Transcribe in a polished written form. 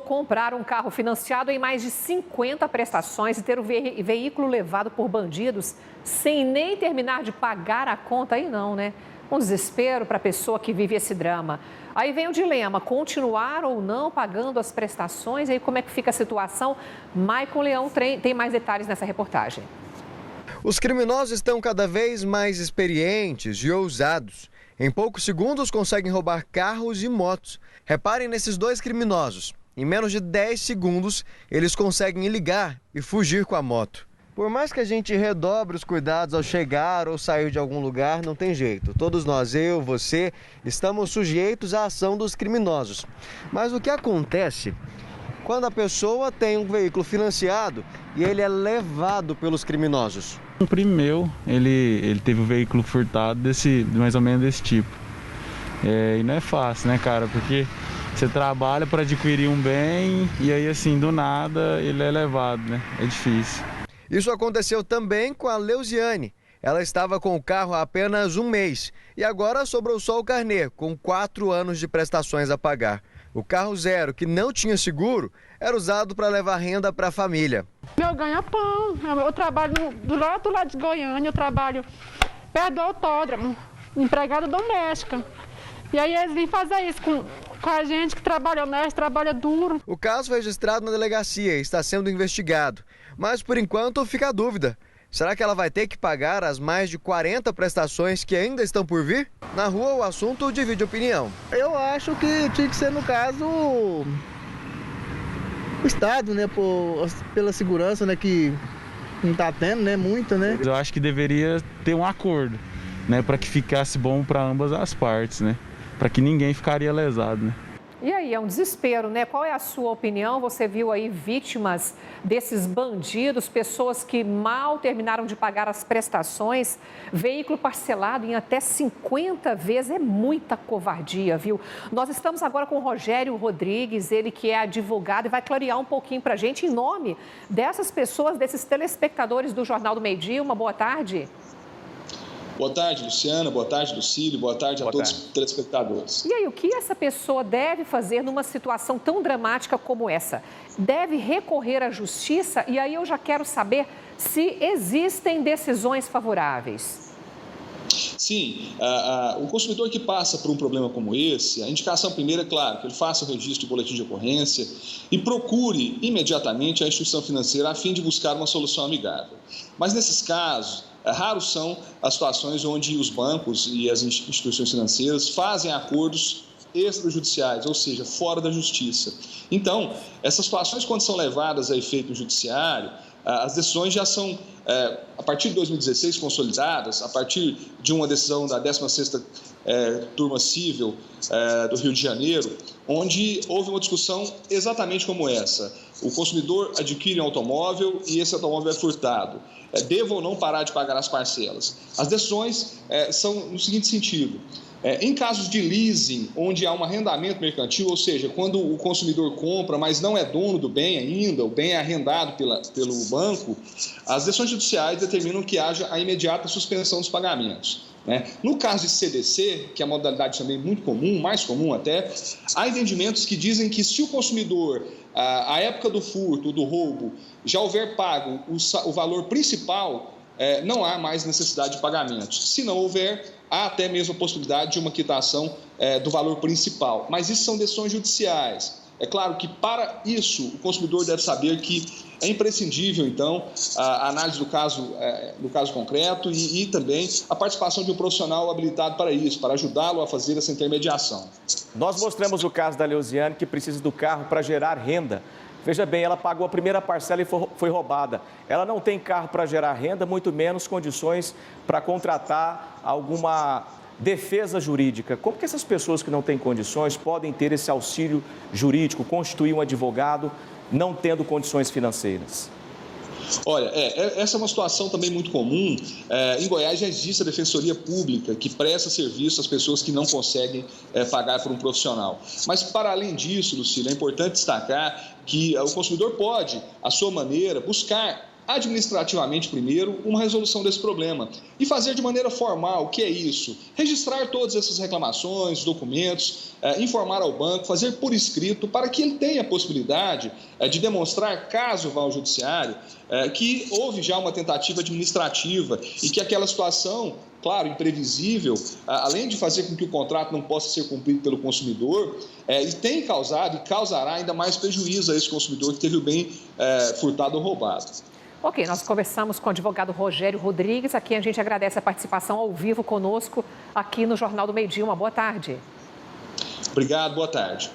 comprar um carro financiado em mais de 50 prestações e ter o veículo levado por bandidos sem nem terminar de pagar a conta, aí não, né? Um desespero para a pessoa que vive esse drama. Aí vem o dilema, continuar ou não pagando as prestações, e aí como é que fica a situação? Maicon Leão tem mais detalhes nessa reportagem. Os criminosos estão cada vez mais experientes e ousados. Em poucos segundos conseguem roubar carros e motos. Reparem nesses dois criminosos. Em menos de 10 segundos, eles conseguem ligar e fugir com a moto. Por mais que a gente redobre os cuidados ao chegar ou sair de algum lugar, não tem jeito. Todos nós, eu, você, estamos sujeitos à ação dos criminosos. Mas o que acontece quando a pessoa tem um veículo financiado e ele é levado pelos criminosos? Um primo meu, ele teve o veículo furtado mais ou menos desse tipo. E não é fácil, né, cara? Porque você trabalha para adquirir um bem e aí, assim, do nada, ele é levado, né? É difícil. Isso aconteceu também com a Leusiane. Ela estava com o carro há apenas um mês e agora sobrou só o carnê, com 4 anos de prestações a pagar. O carro zero, que não tinha seguro, era usado para levar renda para a família. Meu ganha-pão. Eu trabalho do lado de Goiânia, eu trabalho perto do autódromo, empregada doméstica. E aí eles vêm fazer isso com a gente que trabalha honesto, trabalha duro. O caso foi registrado na delegacia e está sendo investigado. Mas, por enquanto, fica a dúvida. Será que ela vai ter que pagar as mais de 40 prestações que ainda estão por vir? Na rua, o assunto divide opinião. Eu acho que tinha que ser, no caso, o Estado, né? Pela segurança, né? Que não está tendo, né? Muita, né? Eu acho que deveria ter um acordo, né? Para que ficasse bom para ambas as partes, né? Para que ninguém ficaria lesado, né? E aí, é um desespero, né? Qual é a sua opinião? Você viu aí vítimas desses bandidos, pessoas que mal terminaram de pagar as prestações, veículo parcelado em até 50 vezes, é muita covardia, viu? Nós estamos agora com o Rogério Rodrigues, ele que é advogado e vai clarear um pouquinho pra gente em nome dessas pessoas, desses telespectadores do Jornal do Meio Dia. Uma boa tarde. Boa tarde, Luciana. Boa tarde, Lucílio. Boa tarde a todos os telespectadores. E aí, o que essa pessoa deve fazer numa situação tão dramática como essa? Deve recorrer à justiça? E aí eu já quero saber se existem decisões favoráveis. Sim, o consumidor que passa por um problema como esse, a indicação primeira é, claro, que ele faça o registro de boletim de ocorrência e procure imediatamente a instituição financeira a fim de buscar uma solução amigável. Mas nesses casos, raros são as situações onde os bancos e as instituições financeiras fazem acordos extrajudiciais, ou seja, fora da justiça. Então, essas situações, quando são levadas a efeito judiciário, as decisões já são, a partir de 2016, consolidadas, a partir de uma decisão da 16ª Turma Cível do Rio de Janeiro, onde houve uma discussão exatamente como essa. O consumidor adquire um automóvel e esse automóvel é furtado. Deva ou não parar de pagar as parcelas? As decisões são no seguinte sentido. Em casos de leasing, onde há um arrendamento mercantil, ou seja, quando o consumidor compra, mas não é dono do bem ainda, o bem é arrendado pelo banco, as decisões judiciais determinam que haja a imediata suspensão dos pagamentos. No caso de CDC, que é a modalidade também muito comum, mais comum até, há entendimentos que dizem que se o consumidor, à época do furto, do roubo, já houver pago o valor principal, não há mais necessidade de pagamentos. Se não houver, há até mesmo a possibilidade de uma quitação do valor principal. Mas isso são decisões judiciais. É claro que, para isso, o consumidor deve saber que é imprescindível, então, a análise do caso concreto e também a participação de um profissional habilitado para isso, para ajudá-lo a fazer essa intermediação. Nós mostramos o caso da Leusiane, que precisa do carro para gerar renda. Veja bem, ela pagou a primeira parcela e foi roubada. Ela não tem carro para gerar renda, muito menos condições para contratar alguma defesa jurídica. Como que essas pessoas que não têm condições podem ter esse auxílio jurídico, constituir um advogado, não tendo condições financeiras? Olha, essa é uma situação também muito comum. Em Goiás já existe a Defensoria Pública, que presta serviço às pessoas que não conseguem pagar por um profissional. Mas, para além disso, Lucília, é importante destacar que o consumidor pode, à sua maneira, buscar administrativamente primeiro uma resolução desse problema e fazer de maneira formal. O que é isso? Registrar todas essas reclamações, documentos, informar ao banco, fazer por escrito para que ele tenha a possibilidade de demonstrar, caso vá ao judiciário, que houve já uma tentativa administrativa e que aquela situação, claro, imprevisível, além de fazer com que o contrato não possa ser cumprido pelo consumidor, tem causado e causará ainda mais prejuízo a esse consumidor que teve o bem furtado ou roubado. Ok, nós conversamos com o advogado Rogério Rodrigues. Aqui a gente agradece a participação ao vivo conosco aqui no Jornal do Meio-Dia. Uma boa tarde. Obrigado, boa tarde.